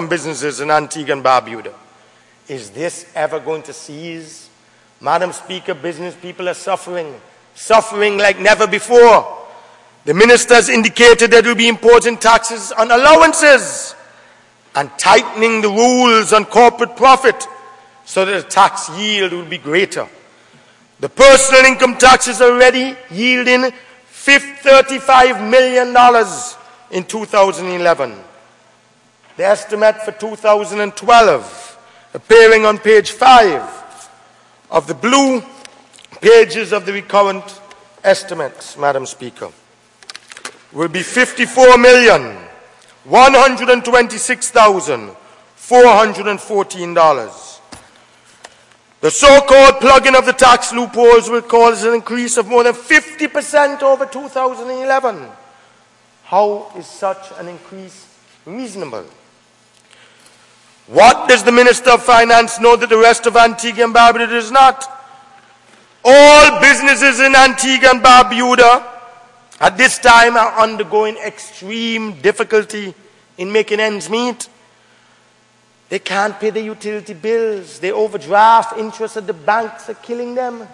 businesses in Antigua and Barbuda. Is this ever going to cease? Madam Speaker, business people are suffering like never before. The minister has indicated that there will be imposing taxes on allowances and tightening the rules on corporate profit so that the tax yield will be greater. The personal income tax is already yielding $35 million in 2011. The estimate for 2012, appearing on page 5 of the blue pages of the recurrent estimates, Madam Speaker, will be $54,126,414. The so-called plug-in of the tax loopholes will cause an increase of more than 50% over 2011. How is such an increase reasonable? What does the Minister of Finance know that the rest of Antigua and Barbuda does not? All businesses in Antigua and Barbuda at this time are undergoing extreme difficulty in making ends meet. They can't pay their utility bills. They overdraft. Interest at the banks are killing them.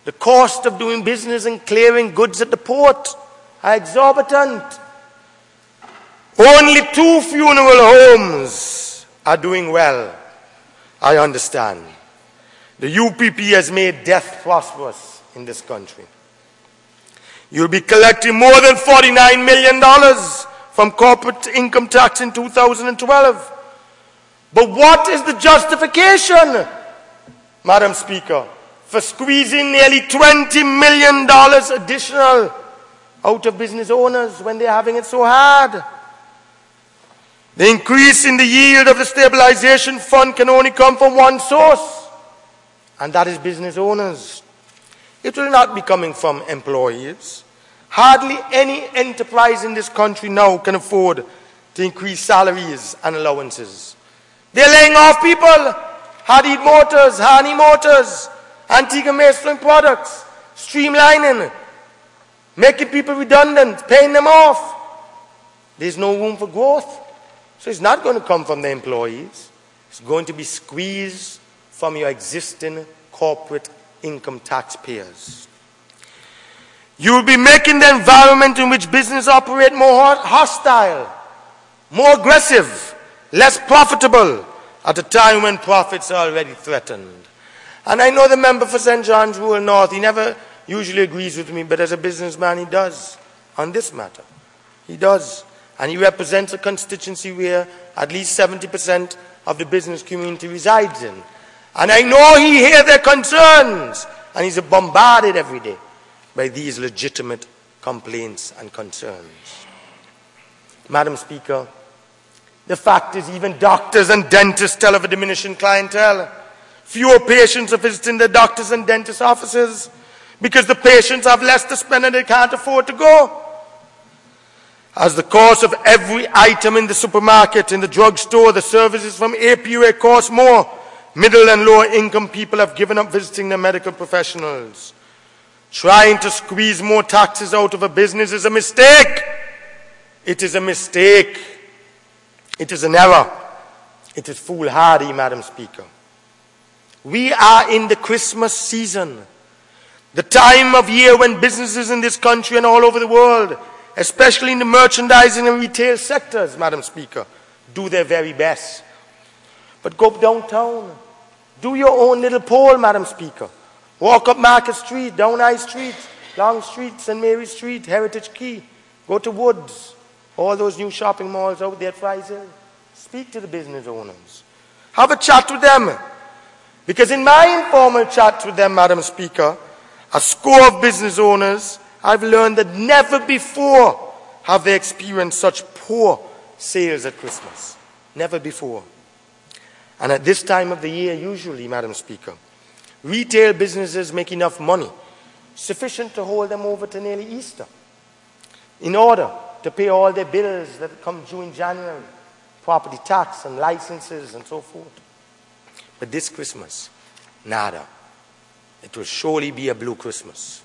The cost of doing business and clearing goods at the port are exorbitant. Only 2 funeral homes are doing well, I understand. The UPP has made death prosperous in this country. You'll be collecting more than $49 million from corporate income tax in 2012. But what is the justification, Madam Speaker, for squeezing nearly $20 million additional out of business owners when they're having it so hard? The increase in the yield of the stabilization fund can only come from one source, and that is business owners. It will not be coming from employees. Hardly any enterprise in this country now can afford to increase salaries and allowances. They're laying off people. Hadid Motors, Hani Motors, Antigua Maestering Products, streamlining, making people redundant, paying them off. There's no room for growth. So it's not going to come from the employees. It's going to be squeezed from your existing corporate income taxpayers. You will be making the environment in which business operate more hostile, more aggressive, less profitable at a time when profits are already threatened. And I know the member for St. John's Rural North, he never usually agrees with me, but as a businessman he does on this matter. He does. And he represents a constituency where at least 70% of the business community resides in. And I know he hears their concerns, and he's bombarded every day by these legitimate complaints and concerns. Madam Speaker, the fact is even doctors and dentists tell of a diminishing clientele. Fewer patients are visiting their doctors and dentist offices because the patients have less to spend and they can't afford to go. As the cost of every item in the supermarket, in the drugstore, the services from APUA cost more, middle and lower income people have given up visiting their medical professionals. Trying to squeeze more taxes out of a business is a mistake. It is a mistake. It is an error. It is foolhardy, Madam Speaker. We are in the Christmas season, the time of year when businesses in this country and all over the world, especially in the merchandising and retail sectors, Madam Speaker, do their very best. But go downtown. Do your own little poll, Madam Speaker. Walk up Market Street, down High Street, Long Street, St. Mary Street, Heritage Quay. Go to Woods. All those new shopping malls out there at Fry's Hill. Speak to the business owners. Have a chat with them. Because in my informal chat with them, Madam Speaker, a score of business owners, I've learned that never before have they experienced such poor sales at Christmas. Never before. And at this time of the year, usually, Madam Speaker, retail businesses make enough money, sufficient to hold them over to nearly Easter, in order to pay all their bills that come due in January, property tax and licenses and so forth. But this Christmas, nada. It will surely be a blue Christmas.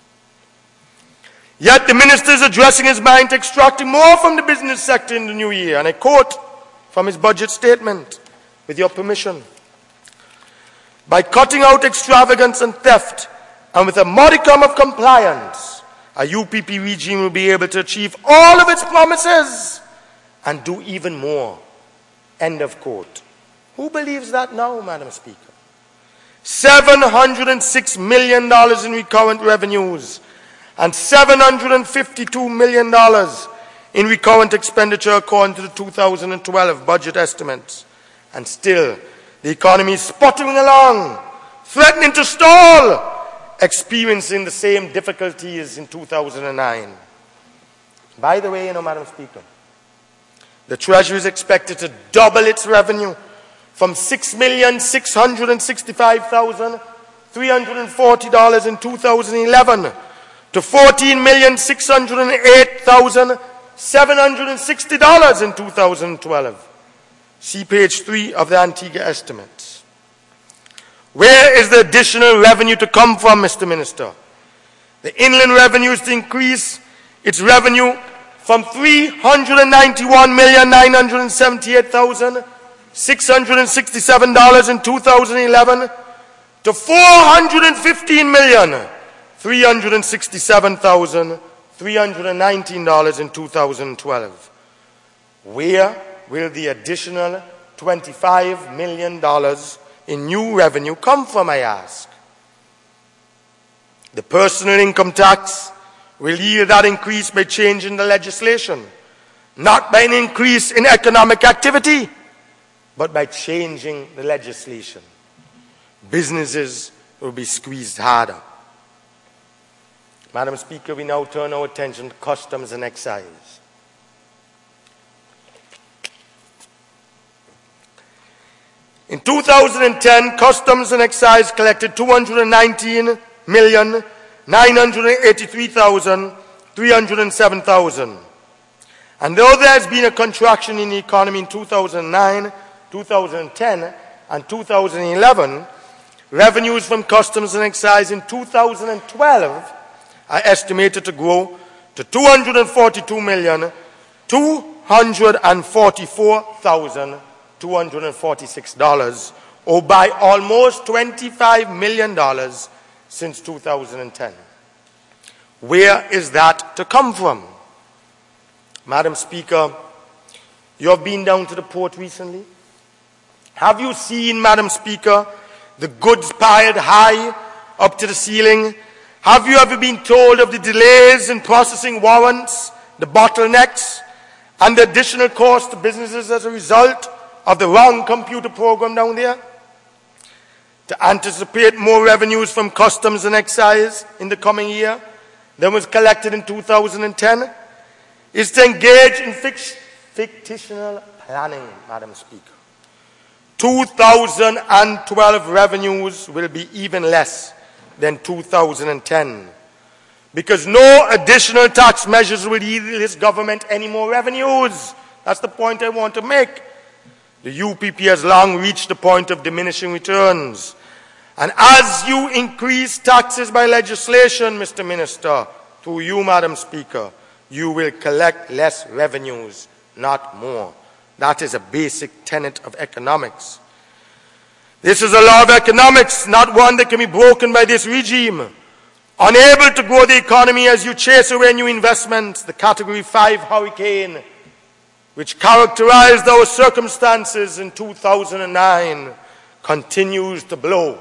Yet the minister is addressing his mind to extracting more from the business sector in the new year. And I quote, from his budget statement, with your permission. By cutting out extravagance and theft, and with a modicum of compliance, a UPP regime will be able to achieve all of its promises and do even more. End of quote. Who believes that now, Madam Speaker? $706 million in recurrent revenues and $752 million in recurrent expenditure according to the 2012 budget estimates. And still, the economy is sputtering along, threatening to stall, experiencing the same difficulties in 2009. By the way, Madam Speaker, the Treasury is expected to double its revenue from $6,665,340 in 2011 to $14,608,760 in 2012. See page 3 of the Antigua estimates. Where is the additional revenue to come from, Mr. Minister? The inland revenue is to increase its revenue from $391,978,667 in 2011 to $415,367,319 in 2012. Where will the additional $25 million in new revenue come from, I ask? The personal income tax will yield that increase by changing the legislation, not by an increase in economic activity, but by changing the legislation. Businesses will be squeezed harder. Madam Speaker, we now turn our attention to customs and excise. In 2010, customs and excise collected $219,983,307. And though there has been a contraction in the economy in 2009, 2010, and 2011, revenues from customs and excise in 2012 are estimated to grow to $242,244,246, or by almost $25 million since 2010. Where is that to come from? Madam Speaker, you have been down to the port recently. Have you seen, Madam Speaker, the goods piled high up to the ceiling? Have you ever been told of the delays in processing warrants, the bottlenecks, and the additional cost to businesses as a result of the wrong computer program down there? To anticipate more revenues from customs and excise in the coming year than was collected in 2010 is to engage in fictional planning, Madam Speaker. 2012 revenues will be even less than 2010 because no additional tax measures will yield this government any more revenues. That's the point I want to make. The UPP has long reached the point of diminishing returns. And as you increase taxes by legislation, Mr. Minister, through you, Madam Speaker, you will collect less revenues, not more. That is a basic tenet of economics. This is a law of economics, not one that can be broken by this regime. Unable to grow the economy as you chase away new investments, the Category 5 hurricane, which characterized our circumstances in 2009, continues to blow,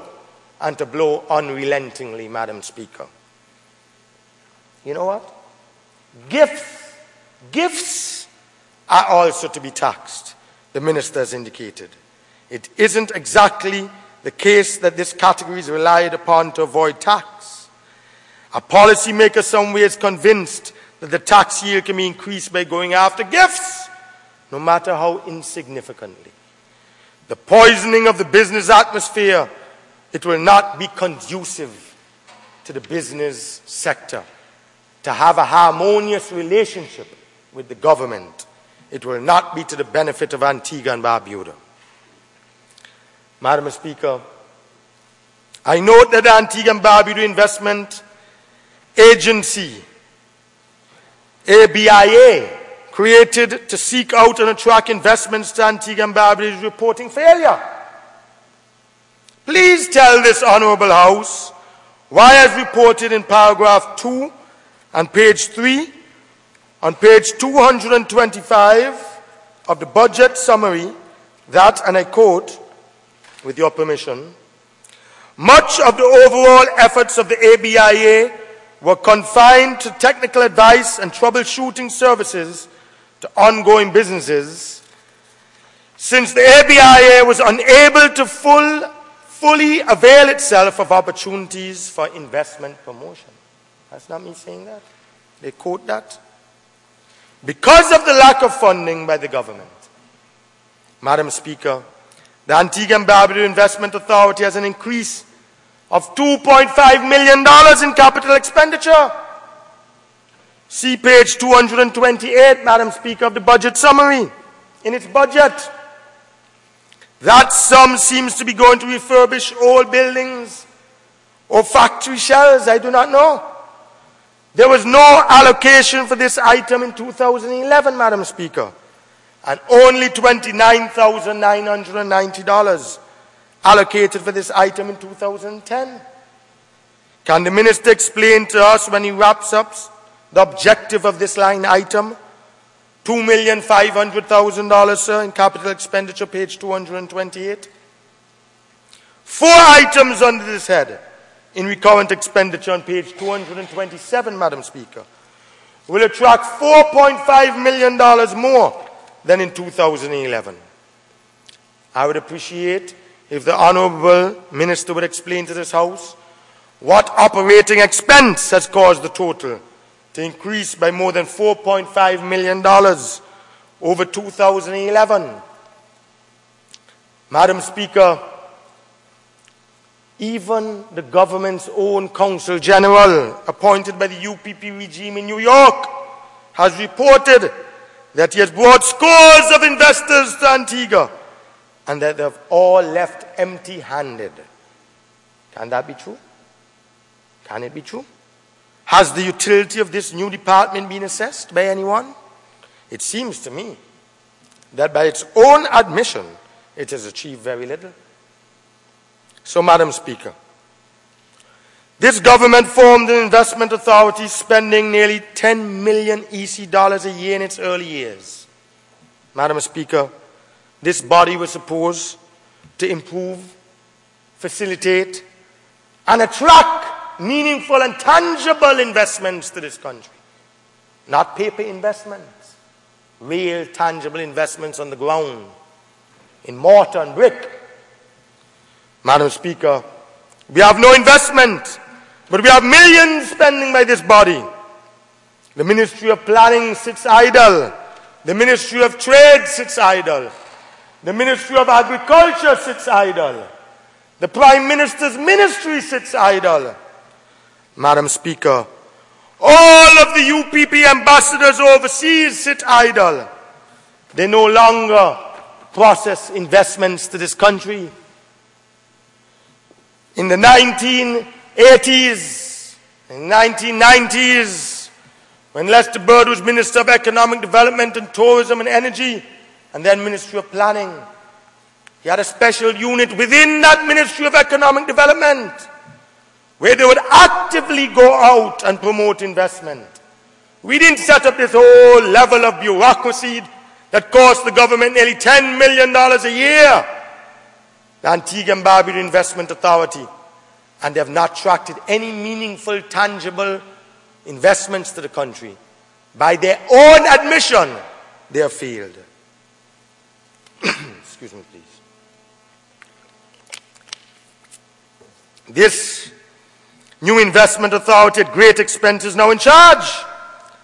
and to blow unrelentingly, Madam Speaker. You know what? Gifts are also to be taxed, the Minister has indicated. It isn't exactly the case that this category is relied upon to avoid tax. A policymaker somewhere is convinced that the tax yield can be increased by going after gifts, no matter how insignificantly. The poisoning of the business atmosphere, it will not be conducive to the business sector to have a harmonious relationship with the government. It will not be to the benefit of Antigua and Barbuda. Madam Speaker, I note that the Antigua and Barbuda Investment Agency, ABIA, created to seek out and attract investments to Antigua and Barbuda is reporting failure. Please tell this Honorable House why, as reported in paragraph 2 and page 3, on page 225 of the budget summary, that, and I quote, with your permission, much of the overall efforts of the ABIA were confined to technical advice and troubleshooting services to ongoing businesses, since the ABIA was unable to fully avail itself of opportunities for investment promotion. That's not me saying that. They quote that. Because of the lack of funding by the government, Madam Speaker, the Antigua and Barbuda Investment Authority has an increase of $2.5 million in capital expenditure. See page 228, Madam Speaker, of the budget summary. In its budget, that sum seems to be going to refurbish old buildings or factory shells, I do not know. There was no allocation for this item in 2011, Madam Speaker, and only $29,990 allocated for this item in 2010. Can the Minister explain to us, when he wraps up, the objective of this line item? $2,500,000, sir, in capital expenditure, page 228. 4 items under this head in recurrent expenditure on page 227, Madam Speaker, will attract $4.5 million more than in 2011. I would appreciate if the Honourable Minister would explain to this House what operating expense has caused the total to increase by more than $4.5 million over 2011. Madam Speaker, even the government's own Consul General, appointed by the UPP regime in New York, has reported that he has brought scores of investors to Antigua and that they have all left empty-handed. Can that be true? Can it be true? Has the utility of this new department been assessed by anyone? It seems to me that by its own admission, it has achieved very little. So, Madam Speaker, this government formed an investment authority spending nearly 10 million EC dollars a year in its early years. Madam Speaker, this body was supposed to improve, facilitate, and attract meaningful and tangible investments to this country. Not paper investments, real tangible investments on the ground, in mortar and brick. Madam Speaker, we have no investment, but we have millions spending by this body. The Ministry of Planning sits idle. The Ministry of Trade sits idle. The Ministry of Agriculture sits idle. The Prime Minister's ministry sits idle. Madam Speaker, all of the UPP ambassadors overseas sit idle. They no longer process investments to this country. In the 1980s, in the 1990s, when Lester Bird was Minister of Economic Development and Tourism and Energy, and then Ministry of Planning, he had a special unit within that Ministry of Economic Development where they would actively go out and promote investment. We didn't set up this whole level of bureaucracy that cost the government nearly $10 million a year. The Antigua and Barbuda Investment Authority, and they have not attracted any meaningful, tangible investments to the country. By their own admission, they have failed. Excuse me, please. This new investment authority at great expense is now in charge.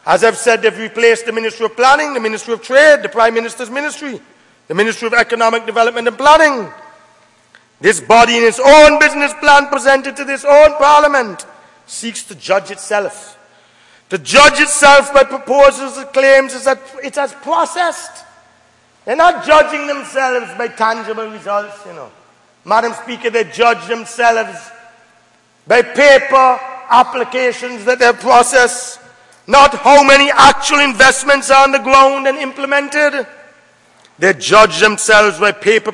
As I've said, they've replaced the Ministry of Planning, the Ministry of Trade, the Prime Minister's Ministry, the Ministry of Economic Development and Planning. This body, in its own business plan presented to this own Parliament, seeks to judge itself. To judge itself by proposals it claims that it has processed. They're not judging themselves by tangible results, you know. Madam Speaker, they judge themselves by paper applications that they process. not how many actual investments are on the ground and implemented. They judge themselves by paper